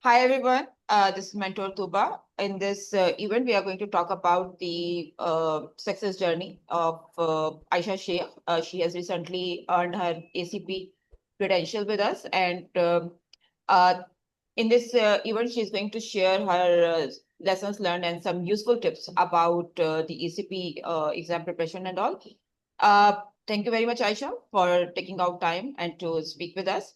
Hi everyone, this is Mentor Tooba. In this event, we are going to talk about the success journey of Aysha Shaikh. She has recently earned her ACP credential with us, and uh, in this event, she is going to share her lessons learned and some useful tips about the ACP exam preparation and all. Thank you very much, Aisha, for taking out time and to speak with us.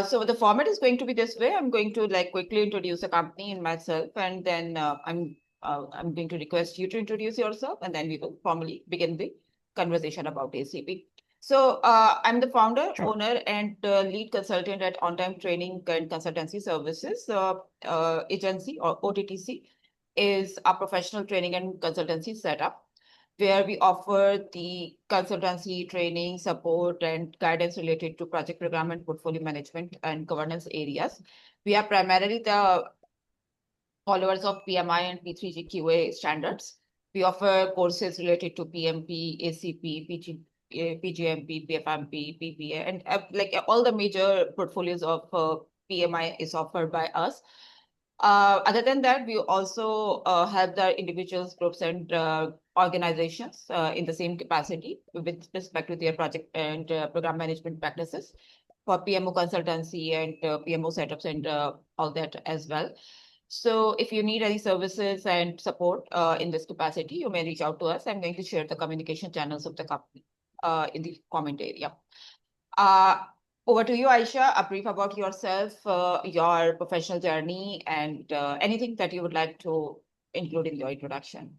So the format is going to be this way. I'm going to quickly introduce the company and myself, and then I'm going to request you to introduce yourself, and then we will formally begin the conversation about ACP. So I'm the founder, Sure. owner, and lead consultant at On-Time Training and Consultancy Services agency, or OTTC, is a professional training and consultancy setup where we offer the consultancy, training, support, and guidance related to project program and portfolio management and governance areas. We are primarily the followers of PMI and P3G QA standards. We offer courses related to PMP, ACP, PGMP, PFMP, PPA, and all the major portfolios of PMI is offered by us. Other than that, we also help the individuals, groups, and organizations in the same capacity with respect to their project and program management practices for PMO consultancy and PMO setups and all that as well. So if you need any services and support in this capacity, you may reach out to us. I'm going to share the communication channels of the company in the comment area. Uh, Over to you, Aisha. A brief about yourself, your professional journey, and anything that you would like to include in your introduction.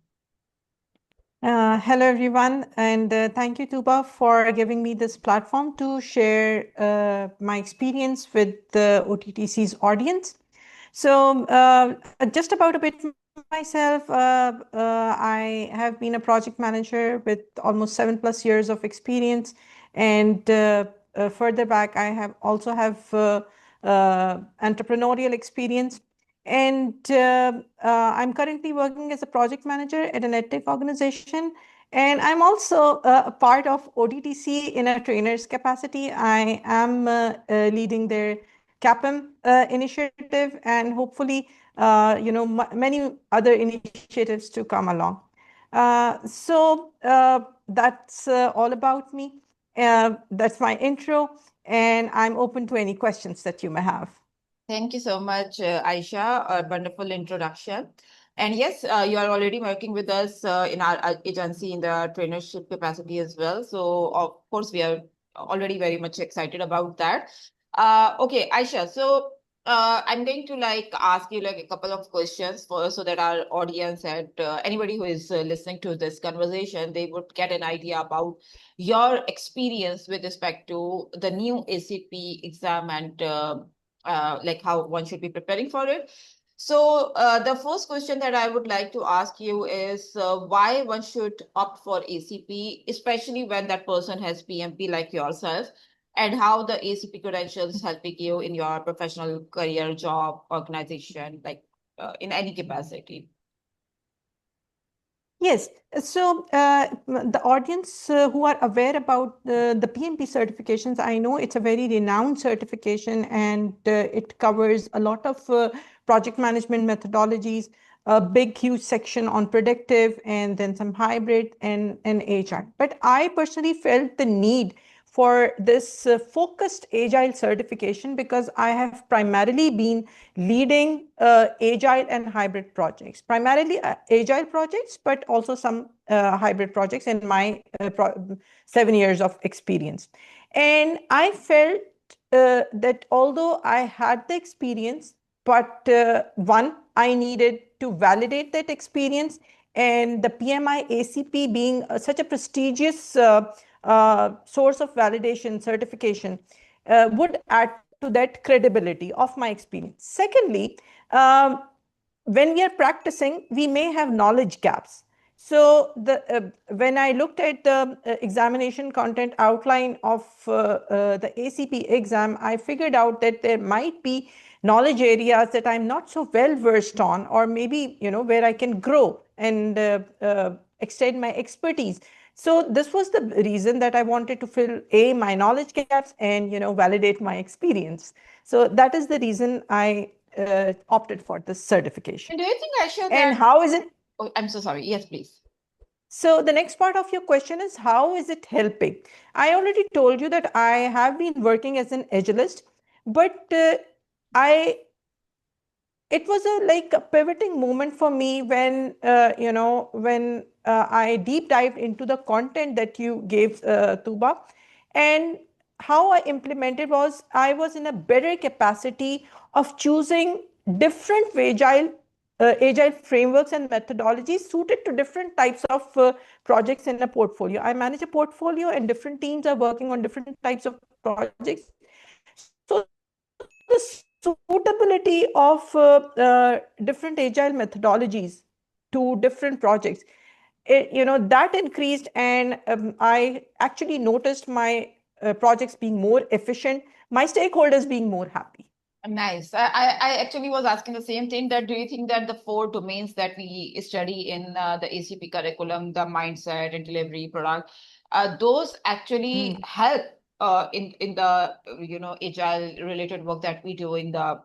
Hello, everyone, and thank you, Tuba, for giving me this platform to share my experience with the OTTC's audience. So, just about a bit myself, I have been a project manager with almost 7+ years of experience, and further back, I have also have entrepreneurial experience. And I'm currently working as a project manager at an edtech organization. And I'm also a part of OTTC in a trainer's capacity. I am leading their CAPM initiative and hopefully, many other initiatives to come along. So that's all about me. That's my intro, and I'm open to any questions that you may have. Thank you so much, Aisha. A wonderful introduction. And yes, you are already working with us in our agency in the trainership capacity as well. So, of course, we are already very much excited about that. Okay, Aisha. So, I'm going to ask you a couple of questions for so that our audience and anybody who is listening to this conversation, they would get an idea about your experience with respect to the new ACP exam and how one should be preparing for it. So the first question that I would like to ask you is why one should opt for ACP, especially when that person has PMP like yourself, and how the ACP credentials helping you in your professional career, job, organization, in any capacity. Yes, so the audience who are aware about the PMP certifications, I know it's a very renowned certification and it covers a lot of project management methodologies, a big, huge section on predictive and then some hybrid and HR. But I personally felt the need for this focused Agile certification because I have primarily been leading Agile and hybrid projects, primarily Agile projects, but also some hybrid projects in my 7 years of experience. And I felt that although I had the experience, but one, I needed to validate that experience. And the PMI-ACP being such a prestigious source of validation certification would add to that credibility of my experience. Secondly, when we are practicing, we may have knowledge gaps. So when I looked at the examination content outline of the ACP exam, I figured out that there might be knowledge areas that I'm not so well versed on, or maybe where I can grow and extend my expertise. So this was the reason that I wanted to fill my knowledge gaps and validate my experience. So that is the reason I opted for this certification. And do you think, Aysha, And that... how is it? Oh, I'm so sorry. Yes, please. So the next part of your question is, how is it helping? I already told you that I have been working as an agilist, but I it was like a pivoting moment for me when I deep dived into the content that you gave, Tuba, and how I implemented was I was in a better capacity of choosing different agile frameworks and methodologies suited to different types of projects in a portfolio. I manage a portfolio, and different teams are working on different types of projects. So the suitability of different agile methodologies to different projects, that increased, and I actually noticed my projects being more efficient, my stakeholders being more happy. Nice. I actually was asking the same thing, that do you think that the four domains that we study in the ACP curriculum, the mindset and delivery product, those actually help in the agile related work that we do in the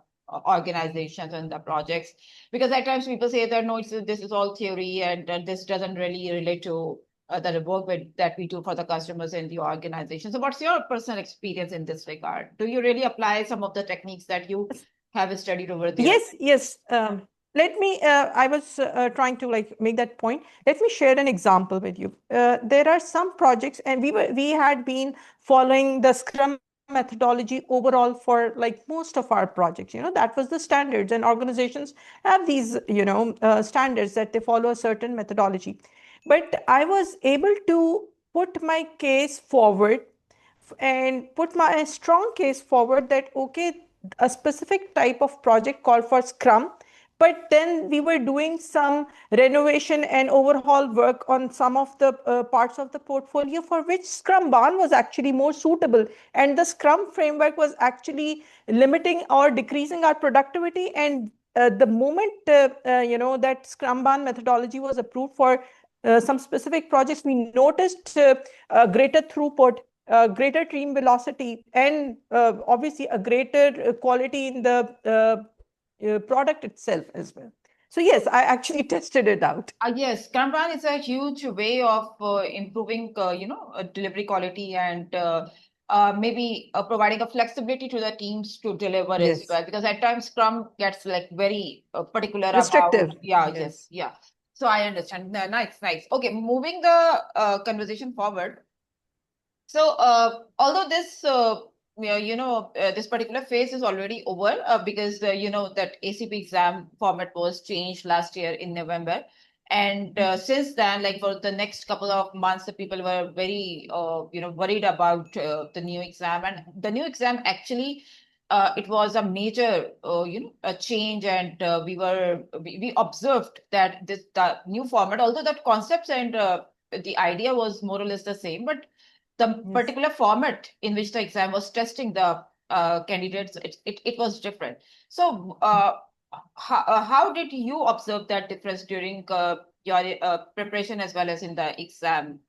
organizations and the projects? Because at times people say that no, this is all theory, and this doesn't really relate to the work that we do for the customers in the organization. So what's your personal experience in this regard? Do you really apply some of the techniques that you have studied over there? Yes. Let me, I was trying to make that point. Let me share an example with you. There are some projects, and we had been following the Scrum methodology overall for most of our projects. That was the standards, and organizations have these, standards that they follow a certain methodology. But I was able to put my case forward and put my strong case forward that, okay, a specific type of project called for Scrum, but then we were doing some renovation and overhaul work on some of the parts of the portfolio for which Scrumban was actually more suitable. And the Scrum framework was actually limiting or decreasing our productivity. And the moment that Scrumban methodology was approved for some specific projects, we noticed greater throughput, greater team velocity, and obviously a greater quality in the product itself as well. So yes, I actually tested it out. Yes, Kanban is a huge way of improving, delivery quality, and maybe providing a flexibility to the teams to deliver as Yes. well. Because at times Scrum gets very particular Restrictive. about, yeah. So I understand. Nice. Okay, moving the conversation forward. So, although this, this particular phase is already over, because that ACP exam format was changed last year in November, and since then, like for the next couple of months, the people were very, worried about the new exam, and the new exam actually. It was a major, a change, and we observed that the new format, although that concepts and the idea was more or less the same, but the particular format in which the exam was testing the candidates, it was different. So how did you observe that difference during your preparation as well as in the exam?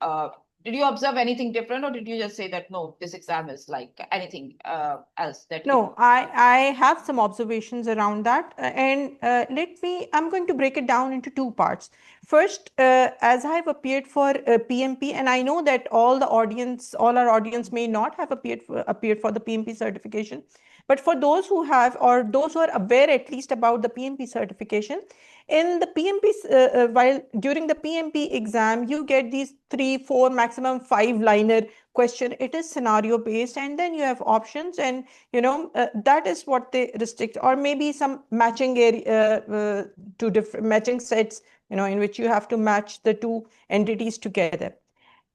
Did you observe anything different, or did you just say that no, this exam is like anything else that No, I have some observations around that. I'm going to break it down into two parts. First, as I have appeared for PMP, and I know that all our audience may not have appeared for the PMP certification, but for those who have, or those who are aware at least about the PMP certification, in the PMP, while during the PMP exam, you get these 3, 4, maximum 5-liner question. It is scenario based, and then you have options, and that is what they restrict, or maybe some matching area to different matching sets, in which you have to match the two entities together.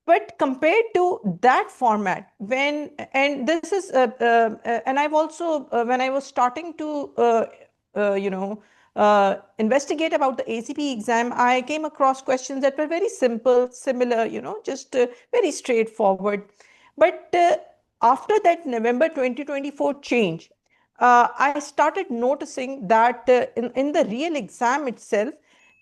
But compared to that format, and this is, and I've also, when I was starting to, investigate about the ACP exam, I came across questions that were very simple, similar, just very straightforward. But after that November 2024 change, I started noticing that in the real exam itself,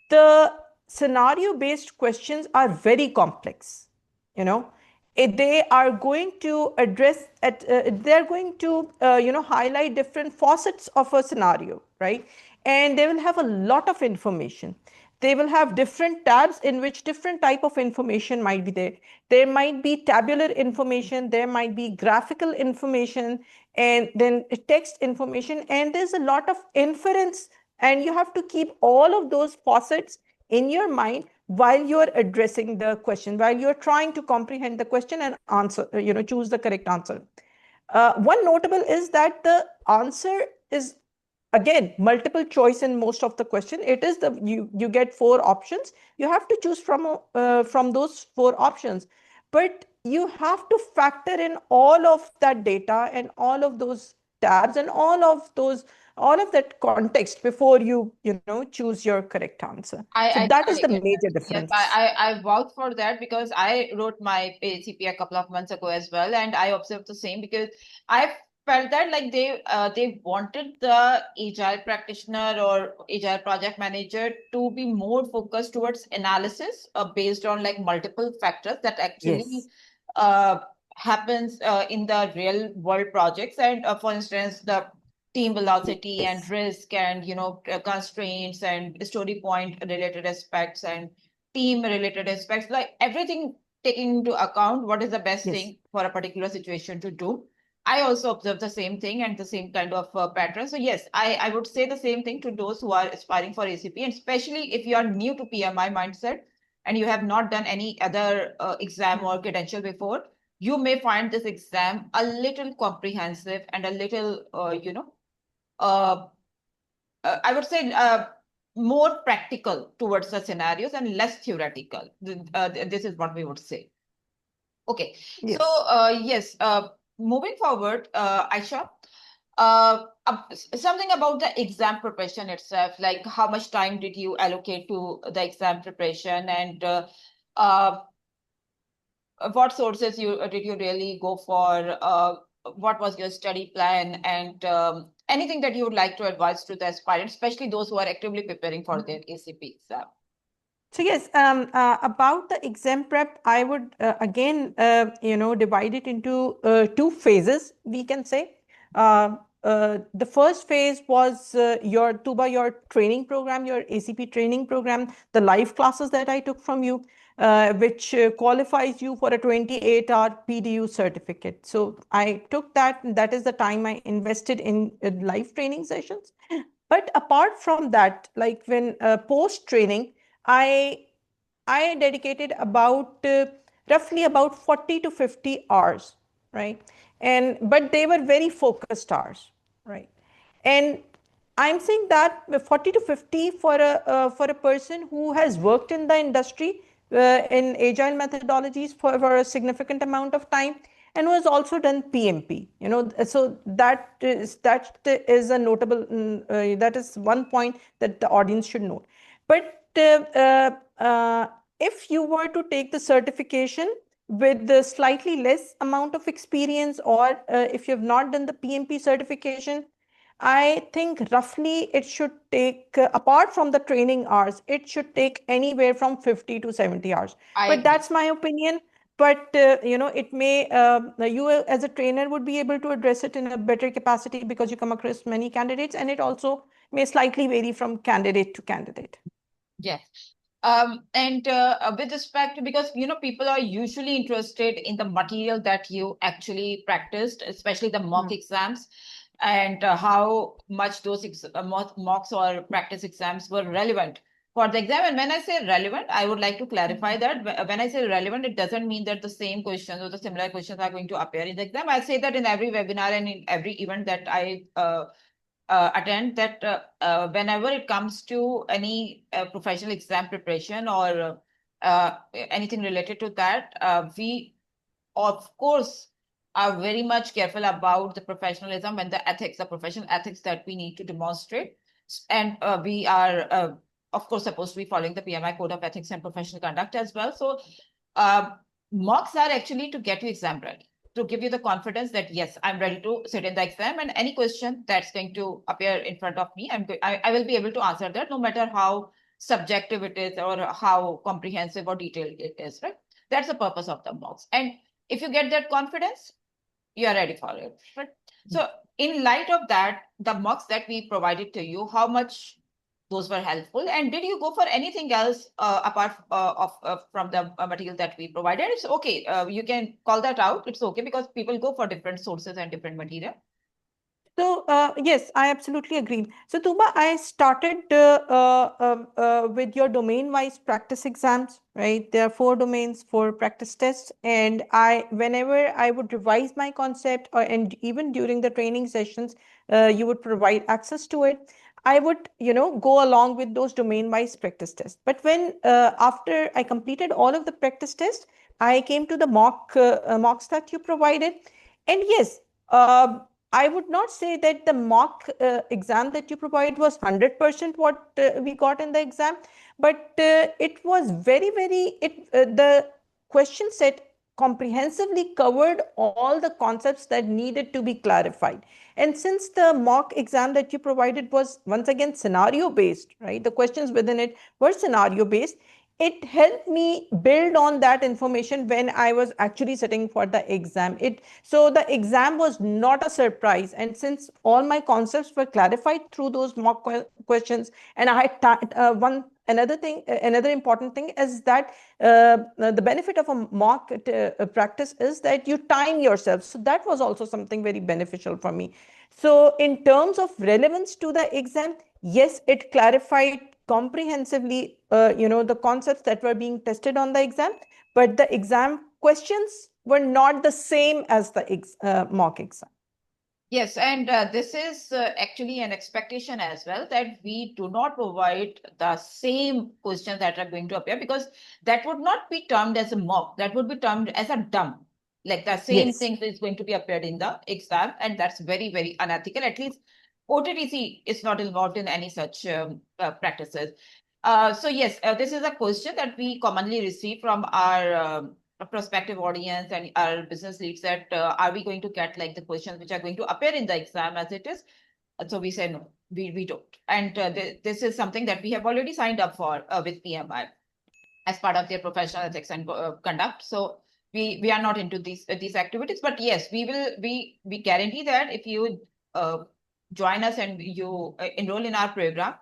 the scenario based questions are very complex, you know They are going to address they're going to highlight different facets of a scenario, right? And they will have a lot of information. They will have different tabs in which different type of information might be there. There might be tabular information, there might be graphical information, and then text information, and there's a lot of inference, and you have to keep all of those facets in your mind while you're addressing the question, while you're trying to comprehend the question and answer, choose the correct answer. One notable is that the answer is again multiple choice in most of the question. It is you get four options. You have to choose from those four options, but you have to factor in all of that data and all of those tabs and all of that context before you choose your correct answer. So I that is totally the get that. major Yes, difference. I vouch for that because I wrote my ACP a couple of months ago as well, and I observed the same because I felt that like they wanted the agile practitioner or agile project manager to be more focused towards analysis based on like multiple factors that actually Yes. uh, happens in the real world projects. And for instance, the team velocity and Yes. risk and constraints and story point related aspects and team related aspects, like everything taking into account what is the best Yes. thing for a particular situation to do. I also observe the same thing and the same kind of pattern. So yes, I would say the same thing to those who are aspiring for ACP, and especially if you are new to PMI mindset and you have not done any other exam or Mhm. credential before, you may find this exam a little comprehensive and a little uh, I would say more practical towards the scenarios and less theoretical. This is what we would say. Okay, so Yes. yes, moving forward, Aisha, something about the exam preparation itself, like how much time did you allocate to the exam preparation, and uh, what sources did you really go for? What was your study plan, and anything that you would like to advise to the aspirants, especially those who are actively preparing for their ACP exam? So yes, about the exam prep, I would again, divide it into two phases, we can say. The first phase was your Tuba, your training program, your ACP training program, the live classes that I took from you, which qualifies you for a 28-hour PDU certificate. So I took that, and that is the time I invested in live training sessions. But apart from that, like when post training, I I dedicated about roughly about 40 to 50 hours, right? And but they were very focused hours, right? And I'm saying that 40 to 50 for a person who has worked in the industry in agile methodologies for a significant amount of time and who has also done PMP. So that is a notable that is one point that the audience should note. But if you were to take the certification with the slightly less amount of experience, or if you have not done the PMP certification, I think roughly it should take, apart from the training hours, it should take anywhere from 50 to 70 hours. I But agree. that's my opinion. But, it may, you as a trainer would be able to address it in a better capacity because you come across many candidates, and it also may slightly vary from candidate to candidate. Yes. And with respect to, because people are usually interested in the material that you actually practiced, especially the mock Mm. exams, and how much those mocks or practice exams were relevant for the exam. And when I say relevant, I would like to clarify that when I say relevant, it doesn't mean that the same questions or the similar questions are going to appear in the exam. I say that in every webinar and in every event that I attend, that whenever it comes to any professional exam preparation or anything related to that, we of course are very much careful about the professionalism and the ethics, the professional ethics that we need to demonstrate. And we are, of course, supposed to be following the PMI Code of Ethics and Professional Conduct as well. So uh, mocks are actually to get you exam ready, to give you the confidence that, yes, I'm ready to sit in the exam, and any question that's going to appear in front of me, I will be able to answer that, no matter how subjective it is or how comprehensive or detailed it is, right? That's the purpose of the mocks. And If you get that confidence, you are ready for it. Right? So in light of that, the mocks that we provided to you, how much those were helpful? And did you go for anything else apart from the material that we provided? It's okay. You can call that out. It's okay because people go for different sources and different material. So, yes, I absolutely agree. So, Tooba, I started with your domain-wise practice exams, right? There are 4 domains, 4 practice tests, and whenever I would revise my concept, and even during the training sessions, you would provide access to it. I would, go along with those domain-wise practice tests. But when after I completed all of the practice tests, I came to the mocks that you provided, and yes. I would not say that the mock exam that you provide was 100% what we got in the exam, but it was the question set comprehensively covered all the concepts that needed to be clarified. And since the mock exam that you provided was once again scenario based, right? The questions within it were scenario based. It helped me build on that information when I was actually sitting for the exam. So the exam was not a surprise, and since all my concepts were clarified through those mock questions, and I had another important thing is that the benefit of a mock practice is that you time yourself. So that was also something very beneficial for me. So in terms of relevance to the exam, yes, it clarified comprehensively, the concepts that were being tested on the exam, but the exam questions were not the same as the mock exam. Yes, and this is actually an expectation as well that we do not provide the same questions that are going to appear, because that would not be termed as a mock, that would be termed as a dump. Like the same Yes. thing is going to be appeared in the exam, and that's very, very unethical. At least OTTC is not involved in any such practices. So yes, this is a question that we commonly receive from our prospective audience and our business leads, that are we going to get like the questions which are going to appear in the exam as it is? So we say no, we don't. And this is something that we have already signed up for with PMI as part of their professional ethics and conduct. So we are not into these activities, but yes, we guarantee that if you join us and you enroll in our program,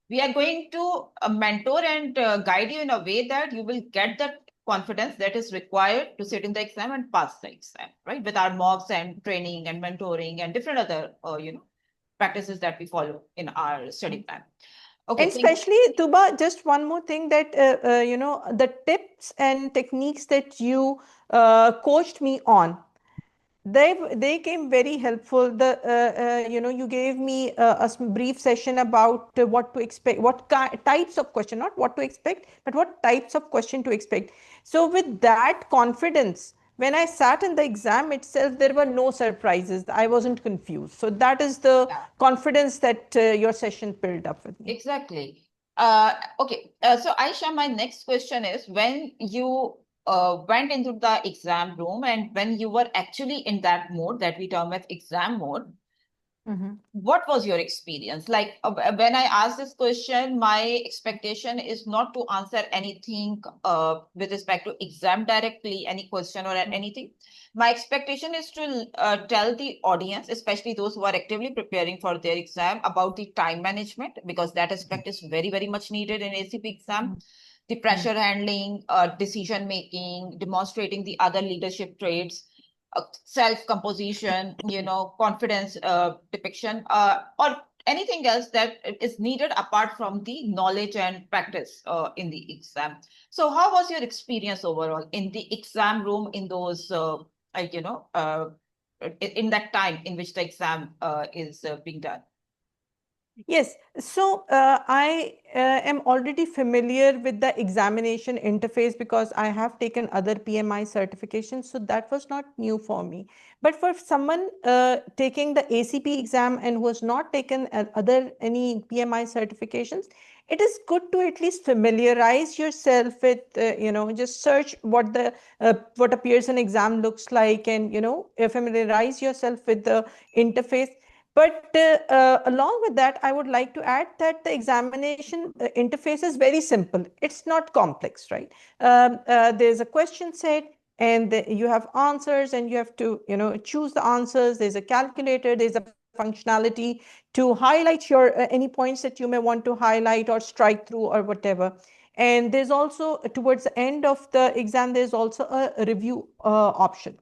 we are going to mentor and guide you in a way that you will get that confidence that is required to sit in the exam and pass the exam, right? With our mocks and training and mentoring and different other practices that we follow in our study plan. Okay, and especially, Tuba, just one more thing that, the tips and techniques that you coached me on, they came very helpful. You gave me a brief session about what to expect, types of question, not what to expect, but what types of question to expect. So with that confidence, when I sat in the exam itself, there were no surprises. I wasn't confused. So that is the confidence that your session built up with me. Exactly. Okay. So Aisha, my next question is, when you went into the exam room and when you were actually in that mode that we term as exam mode, what was your experience? Like when I asked this question, my expectation is not to answer anything with respect to exam directly, any question or anything. My expectation is to tell the audience, especially those who are actively preparing for their exam, about the time management, because that aspect is very, very much needed in ACP exam. The pressure handling, decision making, demonstrating the other leadership traits, self-composition, confidence depiction, or anything else that is needed apart from the knowledge and practice in the exam. So how was your experience overall in the exam room in those, in that time in which the exam is being done? Yes, so I am already familiar with the examination interface because I have taken other PMI certifications, so that was not new for me. But for someone taking the ACP exam and who has not taken any PMI certifications, it is good to at least familiarize yourself with, just search what what a Pearson exam looks like, and familiarize yourself with the interface. But along with that, I would like to add that the examination interface is very simple. It's not complex, right? There's a question set, and you have answers, and you have to, choose the answers. There's a calculator, there's a functionality to highlight your any points that you may want to highlight or strike through or whatever. And there's also, towards the end of the exam, there's also a review option.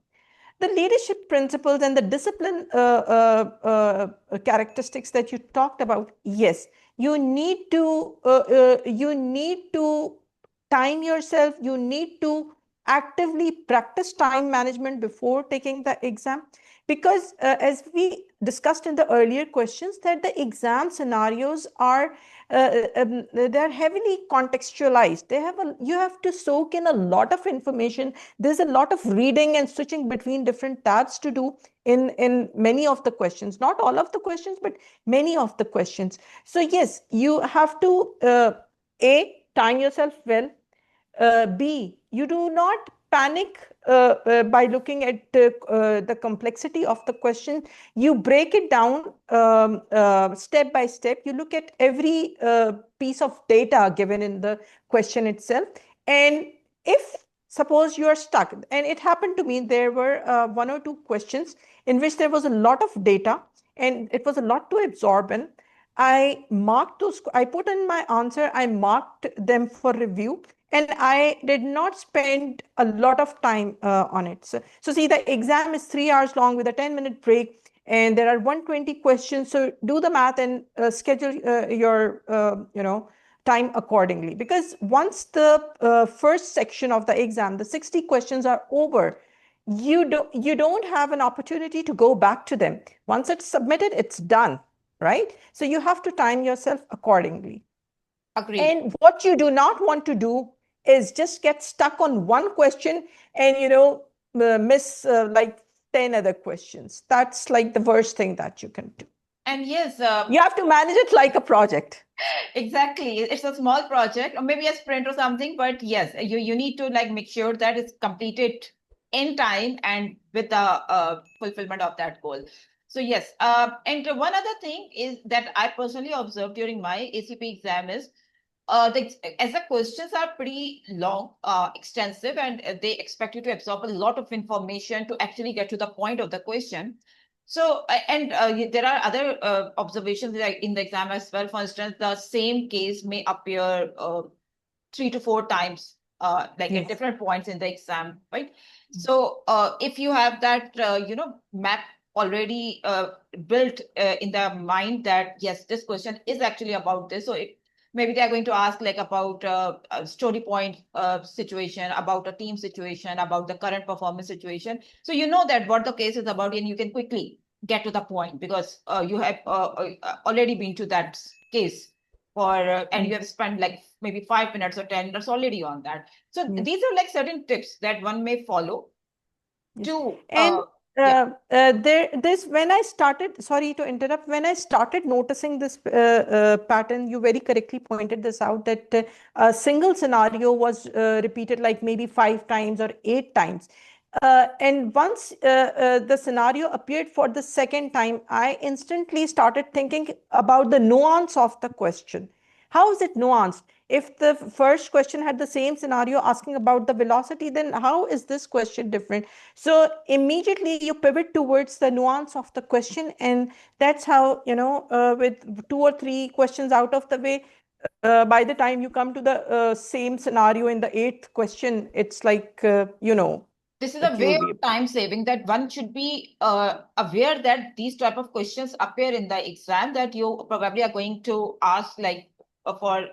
The leadership principles and the discipline characteristics that you talked about, yes, you need to time yourself. You need to actively practice time management before taking the exam, because as we discussed in the earlier questions, that the exam scenarios are they're heavily contextualized. You have to soak in a lot of information. There's a lot of reading and switching between different tabs to do in many of the questions, not all of the questions, but many of the questions. So yes, you have to time yourself well. B, you do not panic by looking at the complexity of the question. You break it down step by step. You look at every piece of data given in the question itself. And if suppose you are stuck, and it happened to me, there were one or two questions in which there was a lot of data and it was a lot to absorb in. I marked those, I put in my answer, I marked them for review, and I did not spend a lot of time on it. So see, the exam is 3 hours long with a 10-minute break, and there are 120 questions. So do the math and schedule your, time accordingly. Because once the first section of the exam, the 60 questions are over, you don't have an opportunity to go back to them. Once it's submitted, it's done, right? So you have to time yourself accordingly. Agreed. And what you do not want to do is just get stuck on one question and miss like 10 other questions. That's like the worst thing that you can do. And yes, you have to manage it like a project. Exactly. It's a small project or maybe a sprint or something, but yes, you need to like make sure that it's completed in time and with the fulfillment of that goal. So yes, and one other thing is that I personally observed during my ACP exam is as the questions are pretty long, extensive, and they expect you to absorb a lot of information to actually get to the point of the question. So, and there are other observations like in the exam as well. For instance, the same case may appear 3 to 4 times, like Yes. at different points in the exam, right? So, if you have that, map already built in the mind that yes, this question is actually about this. So maybe they are going to ask like about a story point situation, about a team situation, about the current performance situation. So you know that what the case is about, and you can quickly get to the point because you have already been to that case and you have spent like maybe 5 minutes or 10 minutes already on that. So these are like certain tips that one may follow to this when I started, sorry to interrupt, when I started noticing this pattern, you very correctly pointed this out, that a single scenario was repeated like maybe 5 times or 8 times. And once the scenario appeared for the second time, I instantly started thinking about the nuance of the question. How is it nuanced? If the first question had the same scenario asking about the velocity, then how is this question different? So immediately you pivot towards the nuance of the question. And that's how, with 2 or 3 questions out of the way, by the time you come to the same scenario in the 8th question, it's like, this is a way of time saving that one should be aware that these type of questions appear in the exam that you probably are going to ask like for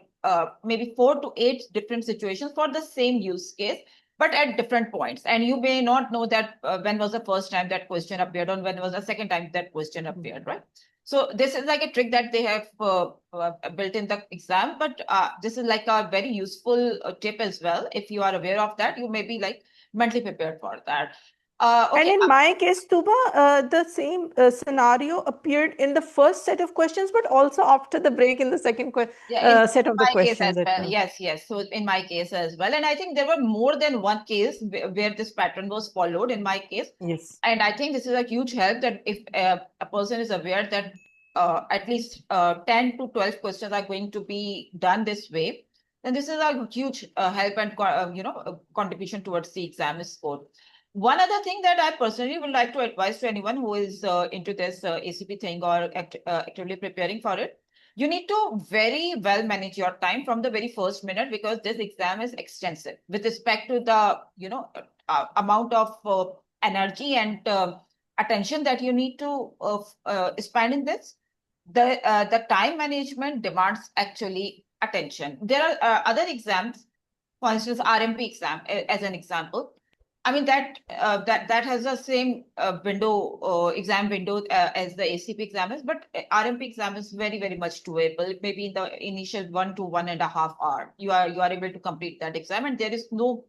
maybe 4 to 8 different situations for the same use case, but at different points. And you may not know that when was the first time that question appeared or when was the second time that question appeared, right? So this is like a trick that they have built in the exam, but this is like a very useful tip as well. If you are aware of that, you may be like mentally prepared for that. Okay. And in my case, Tooba, the same scenario appeared in the first set of questions, but also after the break in the second set of the questions. Yes, yes. So in my case as well. And I think there were more than one case where this pattern was followed in my case. Yes. And I think this is a huge help that if a person is aware that at least 10 to 12 questions are going to be done this way, then this is a huge help and contribution towards the exam score. One other thing that I personally would like to advise to anyone who is into this ACP thing or actively preparing for it, you need to very well manage your time from the very first minute, because this exam is extensive with respect to the amount of energy and attention that you need to spend in this. The time management demands actually attention. There are other exams, for instance, RMP exam as an example. I mean that has the same exam window as the ACP exam is, but RMP exam is very much doable. Maybe in the initial 1 to 1.5 hour, you are able to complete that exam, and there is no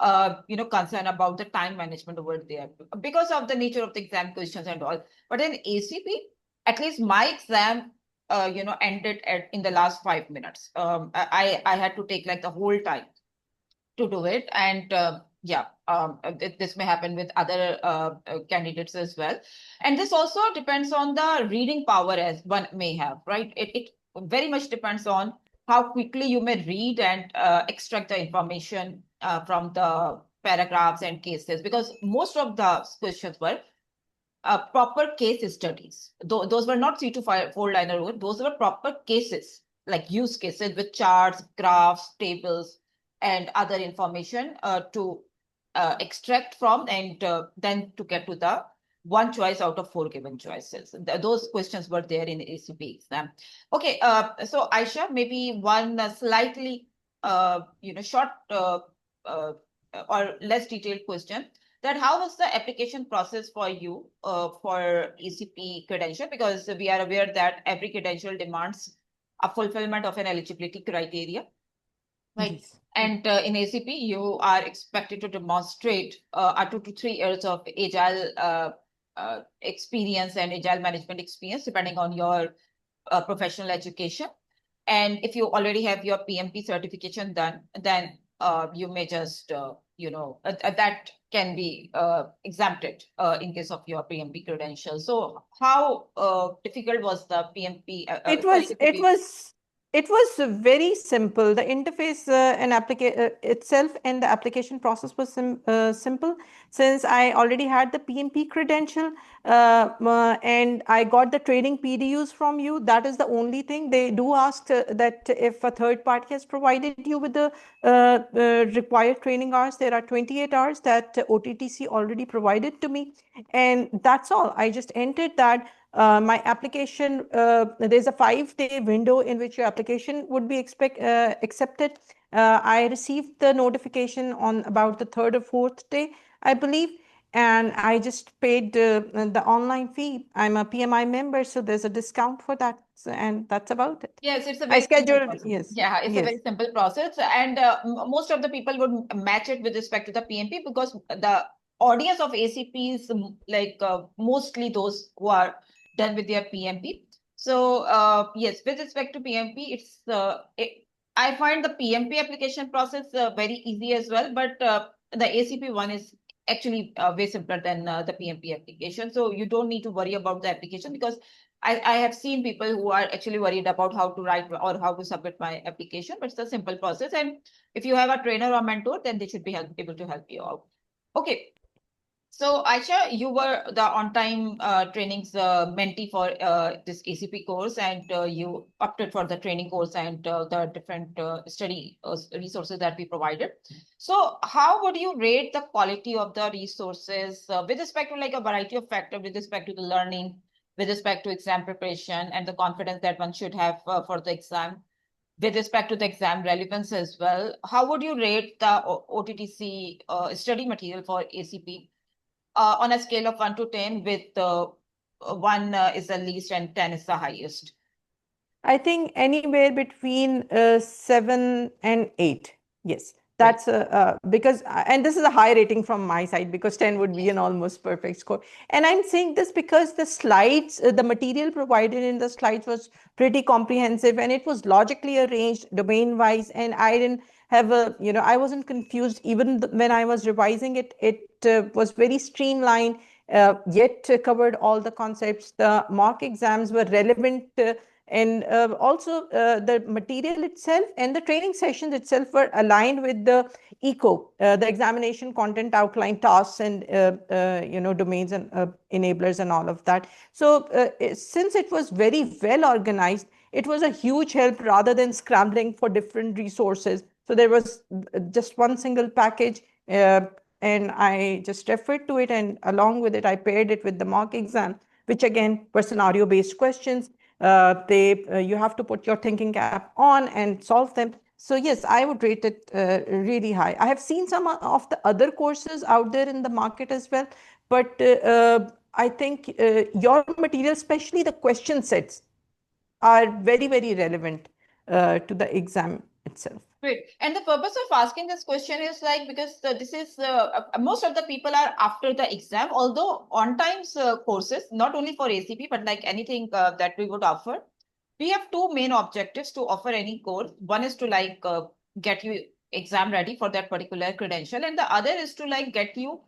concern about the time management over there because of the nature of the exam questions and all. But in ACP, at least my exam ended in the last 5 minutes. I had to take like the whole time to do it, and this may happen with other candidates as well. And this also depends on the reading power as one may have, right? It very much depends on how quickly you may read and extract the information from the paragraphs and cases, because most of the questions were proper case studies. Those were not 3 to 4 liner. Those were proper cases, like use cases with charts, graphs, tables, and other information to extract from, and then to get to the one choice out of 4 given choices. Those questions were there in ACP exam. Okay, so Aysha, maybe one slightly short or less detailed question, that how was the application process for you for ACP credential? Because we are aware that every credential demands a fulfillment of an eligibility criteria, right? Yes. And in ACP, you are expected to demonstrate 2 to 3 years of Agile experience and Agile management experience, depending on your professional education. And if you already have your PMP certification done, then you may just, that can be exempted in case of your PMP credentials. So how difficult was the PMP? It was very simple. The interface itself and the application process was simple. Since I already had the PMP credential and I got the training PDUs from you, that is the only thing. They do ask that if a third party has provided you with the required training hours, there are 28 hours that OTTC already provided to me. And that's all. I just entered that. My application, there's a 5-day window in which your application would be accepted. I received the notification on about the 3rd or 4th day, I believe, and I just paid the online fee. I'm a PMI member, so there's a discount for that, and that's about it. Yes, it's a very simple process. Yes. Yeah, it's a very simple process, and most of the people would match it with respect to the PMP, because the audience of ACP is like mostly those who are done with their PMP. So yes, with respect to PMP, I find the PMP application process very easy as well, but the ACP one is actually way simpler than the PMP application. So you don't need to worry about the application, because I have seen people who are actually worried about how to write or how to submit my application, but it's a simple process. And if you have a trainer or mentor, then they should be able to help you out. Okay. So Aysha, you were the on-time trainings mentee for this ACP course, and you opted for the training course and the different study resources that we provided. So how would you rate the quality of the resources with respect to like a variety of factors, with respect to the learning, with respect to exam preparation and the confidence that one should have for the exam, with respect to the exam relevance as well? How would you rate the OTTC study material for ACP? On a scale of 1 to 10, with 1 is the least and 10 is the highest? I think anywhere between 7 and 8. Yes, that's because, and this is a high rating from my side, because 10 would be an almost perfect score. And I'm saying this because the slides, the material provided in the slides was pretty comprehensive, and it was logically arranged domain wise. And I didn't have I wasn't confused even when I was revising it. It was very streamlined, yet covered all the concepts. The mock exams were relevant And also the material itself and the training sessions itself were aligned with the the examination content outline tasks and domains and enablers and all of that. So since it was very well organized, it was a huge help rather than scrambling for different resources. So there was just one single package, and I just referred to it, and along with it, I paired it with the mock exam, which again were scenario-based questions. You have to put your thinking cap on and solve them. So yes, I would rate it really high. I have seen some of the other courses out there in the market as well, but I think your material, especially the question sets, are very, very relevant to the exam itself. Great. And the purpose of asking this question is like, because this is most of the people are after the exam, although on times courses, not only for ACP, but like anything that we would offer, we have two main objectives to offer any course. One is to like get you exam ready for that particular credential, and the other is to like get you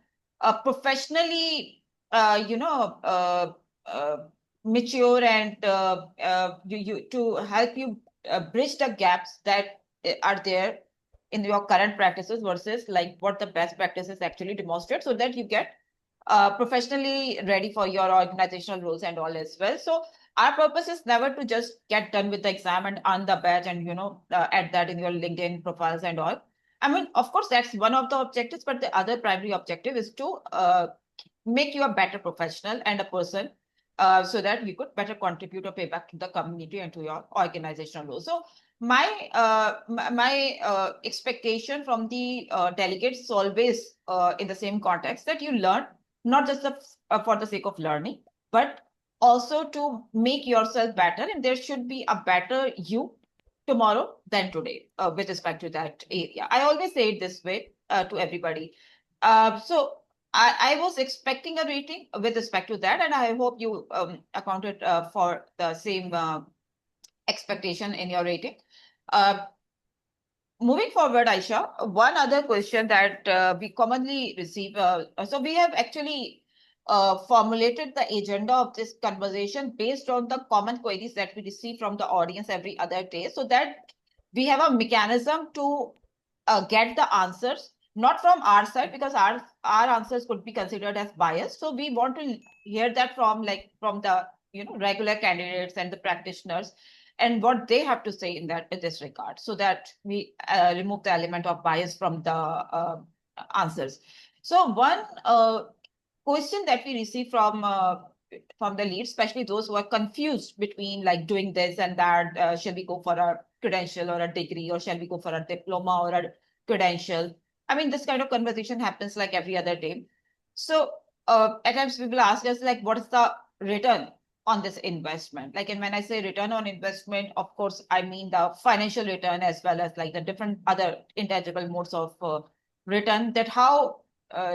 professionally, mature and to help you bridge the gaps that are there in your current practices versus like what the best practices actually demonstrate, so that you get professionally ready for your organizational roles and all as well. So our purpose is never to just get done with the exam and earn the badge and add that in your LinkedIn profiles and all. I mean, of course, that's one of the objectives, but the other primary objective is to make you a better professional and a person, so that you could better contribute or pay back to the community and to your organizational role. So my expectation from the delegates is always in the same context, that you learn not just for the sake of learning, but also to make yourself better, and there should be a better you tomorrow than today with respect to that area. I always say it this way to everybody. So I was expecting a rating with respect to that, and I hope you accounted for the same expectation in your rating. Moving forward, Aysha, one other question that we commonly receive. So we have actually formulated the agenda of this conversation based on the common queries that we receive from the audience every other day, so that we have a mechanism to get the answers, not from our side, because our answers could be considered as biased. So we want to hear that from the regular candidates and the practitioners, and what they have to say in this regard, so that we remove the element of bias from the answers. So one question that we receive from the leads, especially those who are confused between like doing this and that, shall we go for a credential or a degree, or shall we go for a diploma or a credential? I mean, this kind of conversation happens like every other day. So at times people ask us like, what is the return on this investment? Like, and when I say return on investment, of course, I mean the financial return as well as like the different other intangible modes of return. That how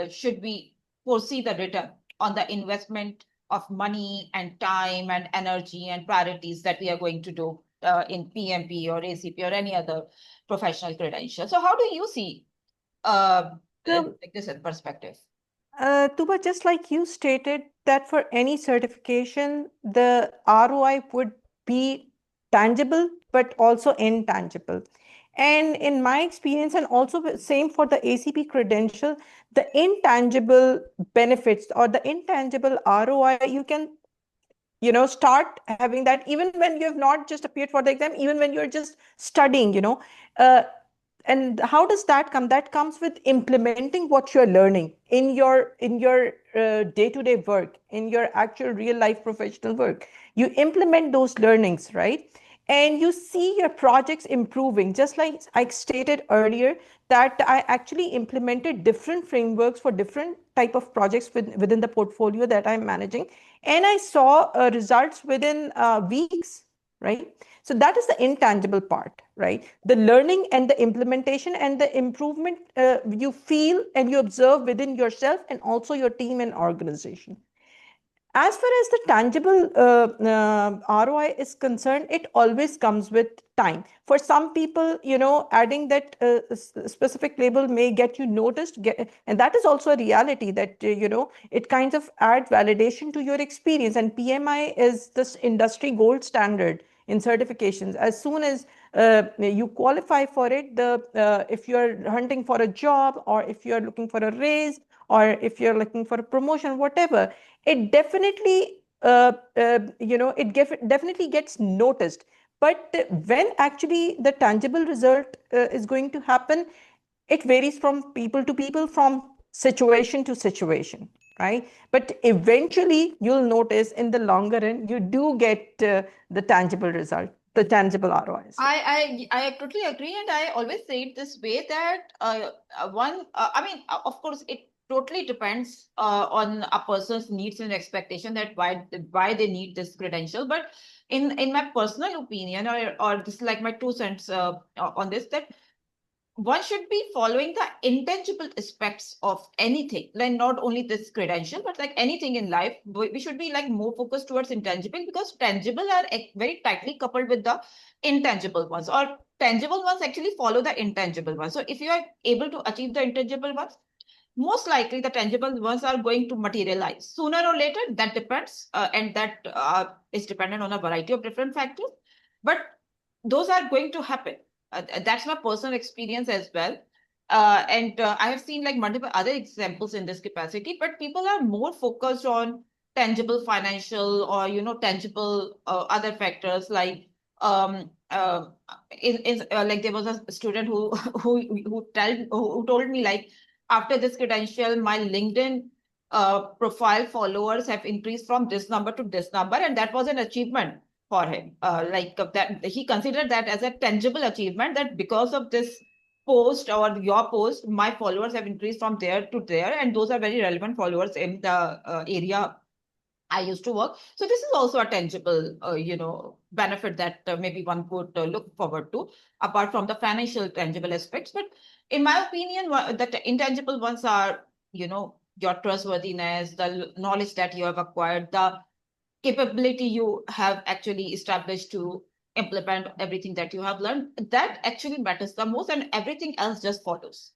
should we foresee the return on the investment of money and time and energy and priorities that we are going to do in PMP or ACP or any other professional credential? So how do you see this in perspective? Tuba, just like you stated, that for any certification, the ROI would be tangible, but also intangible. And in my experience, and also same for the ACP credential, the intangible benefits or the intangible ROI, you can start having that even when you have not just appeared for the exam, even when you're just studying, and how does that come? That comes with implementing what you're learning in your day-to-day work, in your actual real life professional work. You implement those learnings, right? And you see your projects improving. Just like I stated earlier, that I actually implemented different frameworks for different type of projects within the portfolio that I'm managing. And I saw results within weeks, right? So that is the intangible part, right? The learning and the implementation and the improvement you feel and you observe within yourself and also your team and organization. As far as the tangible ROI is concerned, it always comes with time. For some people, adding that specific label may get you noticed, and that is also a reality that, it kind of adds validation to your experience. And PMI is this industry gold standard in certifications. As soon as you qualify for it, if you're hunting for a job, or if you're looking for a raise, or if you're looking for a promotion, whatever, it definitely definitely gets noticed. But when actually the tangible result is going to happen, it varies from people to people, from situation to situation, right? But eventually you'll notice in the longer run, you do get the tangible result, the tangible ROIs. I totally agree, and I always say it this way that of course, it totally depends on a person's needs and expectation, that why they need this credential. But in my personal opinion, or this is like my 2 cents on this, that one should be following the intangible aspects of anything, like not only this credential, but like anything in life, we should be like more focused towards intangible, because tangible are very tightly coupled with the intangible ones, or tangible ones actually follow the intangible ones. So if you are able to achieve the intangible ones, most likely the tangible ones are going to materialize sooner or later. That depends, and that is dependent on a variety of different factors, but those are going to happen. That's my personal experience as well. And I have seen like multiple other examples in this capacity, but people are more focused on tangible financial, or tangible other factors, like like there was a student who told me, like, after this credential, my LinkedIn profile followers have increased from this number to this number, and that was an achievement for him. That he considered that as a tangible achievement, that because of this post or your post, my followers have increased from there to there, and those are very relevant followers in the area I used to work. So this is also a tangible, benefit that maybe one could look forward to, apart from the financial tangible aspects. But in my opinion, the intangible ones are, your trustworthiness, the knowledge that you have acquired, the capability you have actually established to implement everything that you have learned. That actually matters the most, and everything else just follows.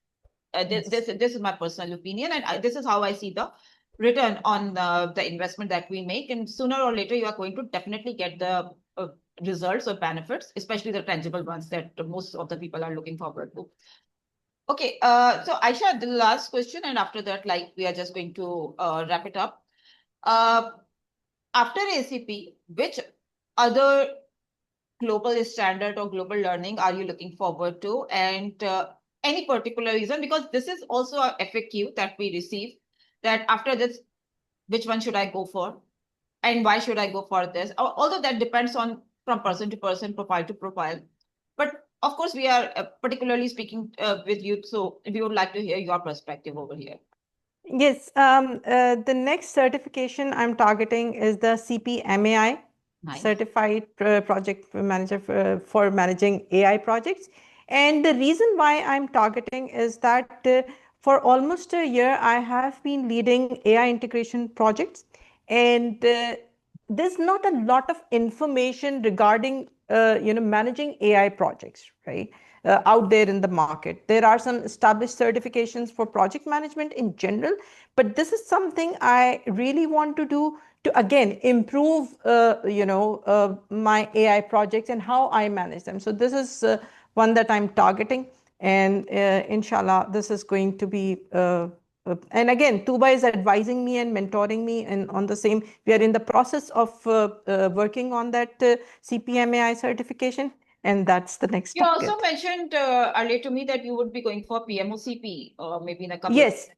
This is my personal opinion, and this is how I see the return on the investment that we make. And sooner or later, you are going to definitely get the results or benefits, especially the tangible ones that most of the people are looking forward to. Okay, so Aysha, the last question, and after that, like, we are just going to wrap it up. After ACP, which other global standard or global learning are you looking forward to? And any particular reason? Because this is also a FAQ that we receive, that after this, which one should I go for? And why should I go for this? Although that depends on from person to person, profile to profile. But of course, we are particularly speaking with you, so we would like to hear your perspective over here. Yes, the next certification I'm targeting is the CPMAI, Nice. Certified Project Manager for managing AI projects. And the reason why I'm targeting is that for almost a year, I have been leading AI integration projects, and there's not a lot of information regarding managing AI projects, right? Out there in the market. There are some established certifications for project management in general, but this is something I really want to do to again improve my AI projects and how I manage them. So this is one that I'm targeting, and inshallah this is going to be and again, Tooba is advising me and mentoring me and on the same. We are in the process of working on that CPMAI certification, and that's the next You target. also mentioned earlier to me that you would be going for PMOCP maybe in a couple. Yes.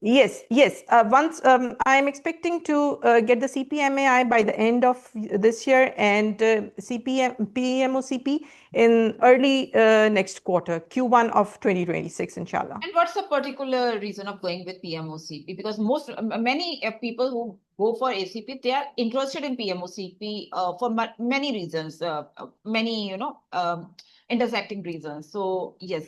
Once I am expecting to get the CPMAI by the end of this year, and PMOCP in early next quarter, Q1 of 2026, inshallah. And what's the particular reason of going with PMOCP? Because many people who go for ACP, they are interested in PMOCP for many reasons, many intersecting reasons. So yes.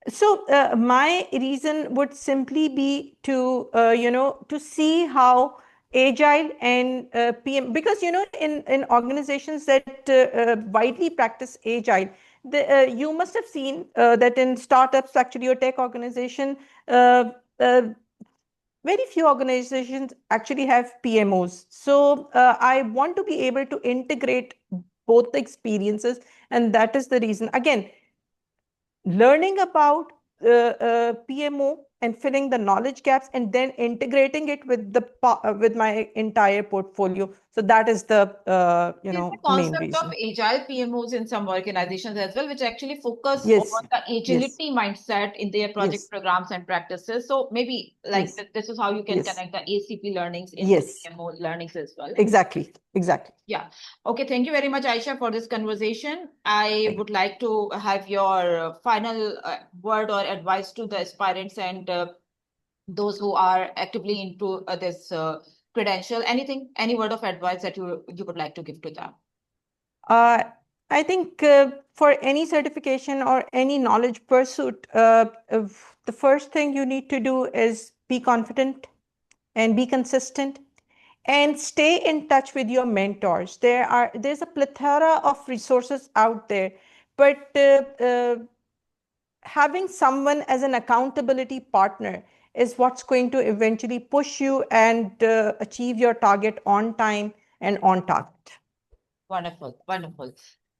So my reason would simply be to to see how Agile and PM, because in organizations that widely practice Agile, you must have seen that in startups, actually, your tech organization, very few organizations actually have PMOs. So I want to be able to integrate both the experiences. And that is the reason, again, learning about PMO and filling the knowledge gaps and then integrating it with with my entire portfolio. So that is the There's a main concept of reason. agile PMOs in some organizations as well, which actually focus on Yes, the yes, agility mindset in their project yes, programs and practices. So maybe like yes, this is how you can yes, connect the ACP learnings in the yes, PMO learnings as well. exactly, exactly. Yeah. Okay. Thank you very much, Aisha, for this conversation. I would like to have your final word or advice to the aspirants and those who are actively into this credential. Anything, any word of advice that you would like to give to them? Uh, I think for any certification or any knowledge pursuit, the first thing you need to do is be confident and be consistent and stay in touch with your mentors. There's a plethora of resources out there, but having someone as an accountability partner is what's going to eventually push you and achieve your target on time and on target. Wonderful, wonderful.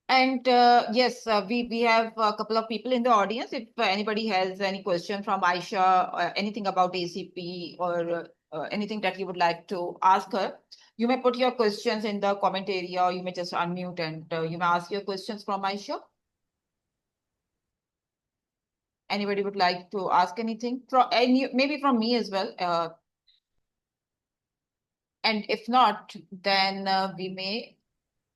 And yes, we have a couple of people in the audience. If anybody has any question from Aisha, anything about ACP or anything that you would like to ask her, you may put your questions in the comment area, or you may just unmute and you may ask your questions from Aisha. Anybody would like to ask anything from maybe from me as well. And if not, then we may.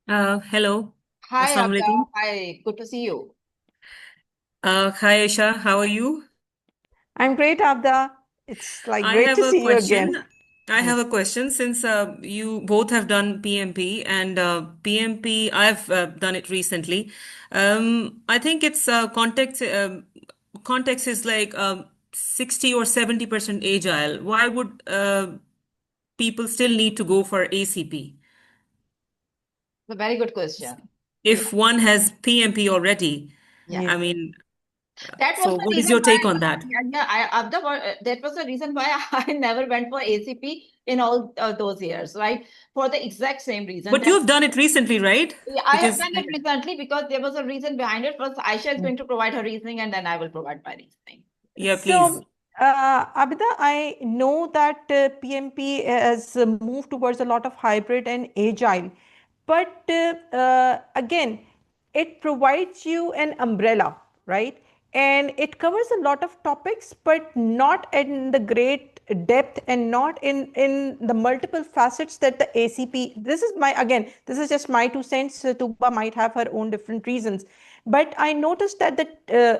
Hello. Hi, Assalamu Abda. alaikum. Hi, good to see you. Hi, Aisha. How are you? I'm great, Abda. It's like I great have to a see you again. question. I have a question since you both have done PMP and PMP, I've done it recently. I think its context is like 60 or 70% agile. Why would people still need to go for ACP It's a very good question. if one has PMP already? Yeah. I Yes. mean, That was so the what is reason your why, take on that? that was the reason why I never went for ACP in all those years, right? For the exact same reason But that you've done it recently, right? I have Because done it recently because there was a reason behind it. First, Aisha is going to provide her reasoning and then I will provide my reasoning. yeah, please. So, Abida, I know that PMP has moved towards a lot of hybrid and agile, but again, it provides you an umbrella, right? And it covers a lot of topics, but not in the great depth and not in the multiple facets that the ACP. This is my again. This is just my 2 cents. Tooba might have her own different reasons, but I noticed that the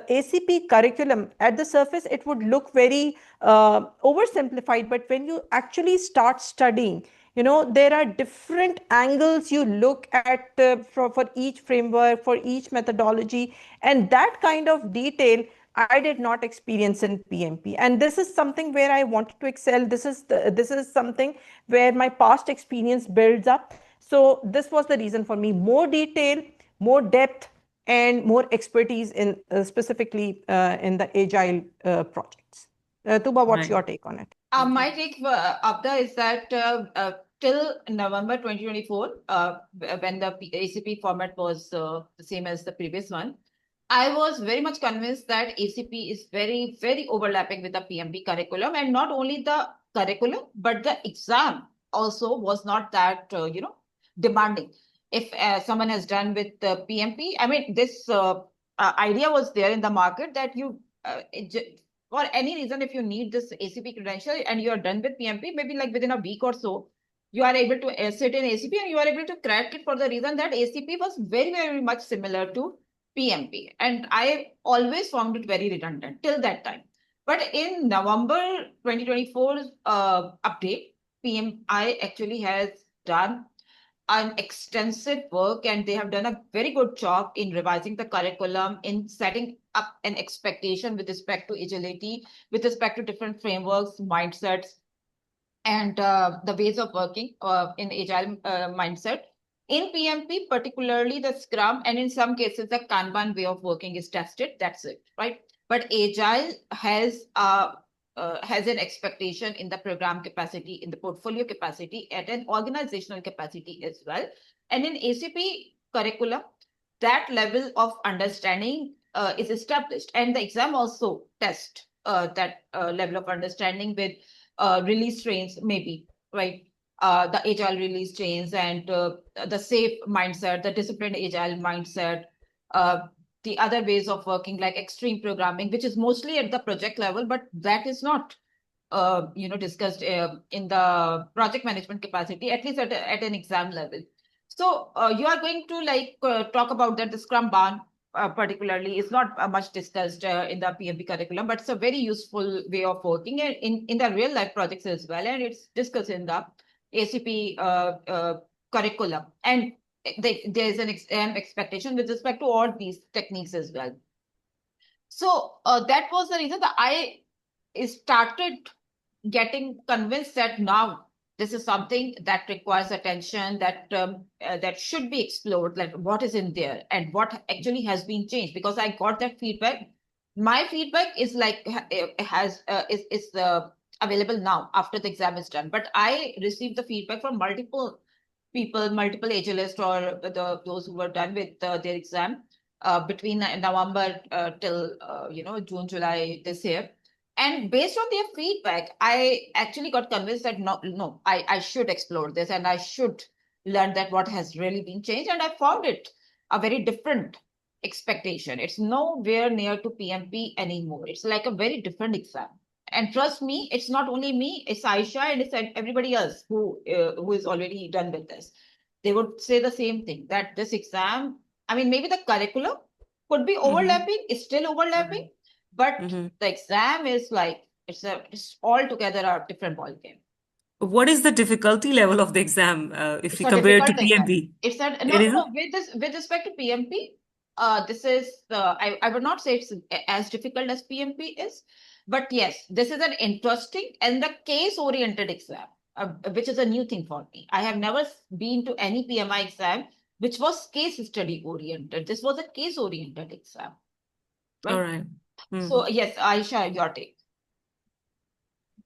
ACP curriculum at the surface, it would look very oversimplified. But when you actually start studying, there are different angles you look at for each framework, for each methodology. And that kind of detail I did not experience in PMP. And this is something where I wanted to excel. This is something where my past experience builds up. So this was the reason for me: more detail, more depth, and more expertise in specifically in the agile projects. Tuba, what's Right. your take on it? My take, Abda, is that till November 2024, when the ACP format was the same as the previous one, I was very much convinced that ACP is very, very overlapping with the PMP curriculum, and not only the curriculum, but the exam also was not that, demanding. If someone has done with the PMP, I mean, this idea was there in the market that for any reason, if you need this ACP credential and you are done with PMP, maybe like within a week or so, you are able to sit in ACP and you are able to crack it for the reason that ACP was very, very much similar to PMP. And I always found it very redundant till that time. But in November 2024 update, PMI actually has done an extensive work and they have done a very good job in revising the curriculum, in setting up an expectation with respect to agility, with respect to different frameworks, mindsets, and the ways of working in agile mindset. In PMP, particularly the Scrum, and in some cases the Kanban way of working is tested. That's it, right? But Agile has an expectation in the program capacity, in the portfolio capacity, at an organizational capacity as well. And in ACP, curriculum, that level of understanding is established, and the exam also tests that level of understanding with release trains, maybe, right? The agile release trains and the safe mindset, the disciplined agile mindset, the other ways of working like extreme programming, which is mostly at the project level, but that is not discussed in the project management capacity, at least at an exam level. So you are going to talk about that the Scrum Barn particularly is not much discussed in the PMP curriculum, but it's a very useful way of working in the real life projects as well, and it's discussed in the ACP curriculum. And there is an expectation with respect to all these techniques as well. So that was the reason that I started getting convinced that now this is something that requires attention, that should be explored, like what is in there and what actually has been changed. Because I got that feedback. My feedback is like is available now after the exam is done. But I received the feedback from multiple people, multiple AGLists or those who were done with their exam between November till June, July this year. And based on their feedback, I actually got convinced that no, I should explore this and I should learn that what has really been changed. And I found it a very different expectation. It's nowhere near to PMP anymore. It's like a very different exam. And trust me, it's not only me, it's Aysha and it's everybody else who is already done with this. They would say the same thing, that this exam, I mean, maybe the curriculum could be overlapping, it's still overlapping, but the exam is like, it's altogether a different ballgame. What is the difficulty level of the exam if It's you a compare it to difficult exam. PMP? It's that It is no, with respect to PMP, this is I would not say it's as difficult as PMP is, but yes, this is an interesting and the case-oriented exam, which is a new thing for me. I have never been to any PMI exam which was case study oriented. This was a case-oriented exam. Right? all right. So yes, Aysha, your take.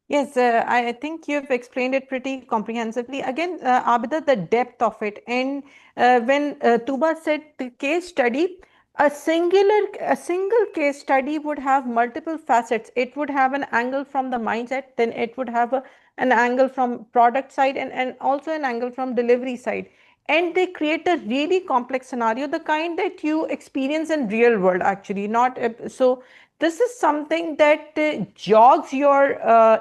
Yes, I think you've explained it pretty comprehensively. Again, Abida, the depth of it. And when Tooba said the case study, a single case study would have multiple facets. It would have an angle from the mindset, then it would have an angle from product side and also an angle from delivery side. And they create a really complex scenario, the kind that you experience in real world, actually. Not so. This is something that jogs your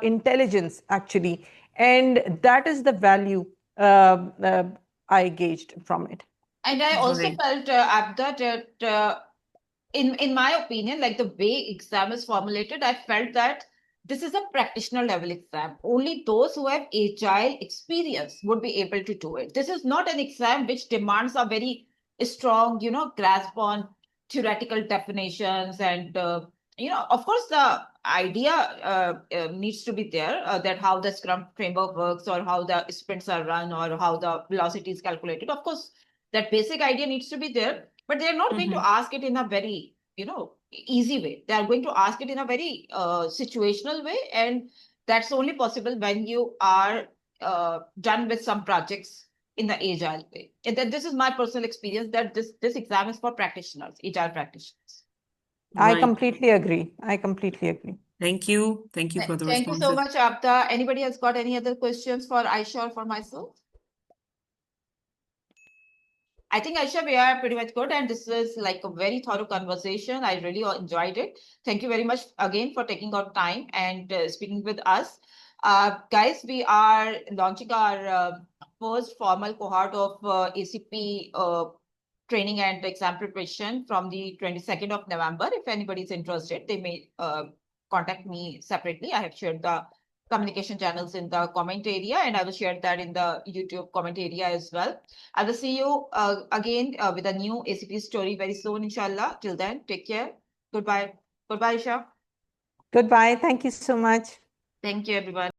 intelligence, actually, and that is the value I gauged from it. And I also Right. felt, Abda, that in my opinion, like the way exam is formulated, I felt that this is a practitioner level exam. Only those who have agile experience would be able to do it. This is not an exam which demands a very strong, grasp on theoretical definitions. And, of course, the idea needs to be there that how the Scrum framework works or how the sprints are run or how the velocity is calculated. Of course, that basic idea needs to be there, but they're not going to ask it in a very, easy way. They are going to ask it in a very situational way. And that's only possible when you are done with some projects in the agile way. And then this is my personal experience that this exam is for practitioners, agile practitioners. I Right. completely agree. I completely agree. Thank you. Thank you for the Thank you so much, Abda. Anybody has got any other questions for Aysha or for myself? I think, Aysha, we are pretty much good. And this is like a very thorough conversation. I really enjoyed it. Thank you very much again for taking out time and speaking with us. Guys, we are launching our first formal cohort of ACP training and exam preparation from the 22nd of November. If anybody is interested, they may contact me separately. I have shared the communication channels in the comment area, and I will share that in the YouTube comment area as well. I will see you again with a new ACP story very soon, inshallah. Till then, take care. Goodbye. Goodbye, Aysha. Goodbye. Thank you so much. Thank you, everyone.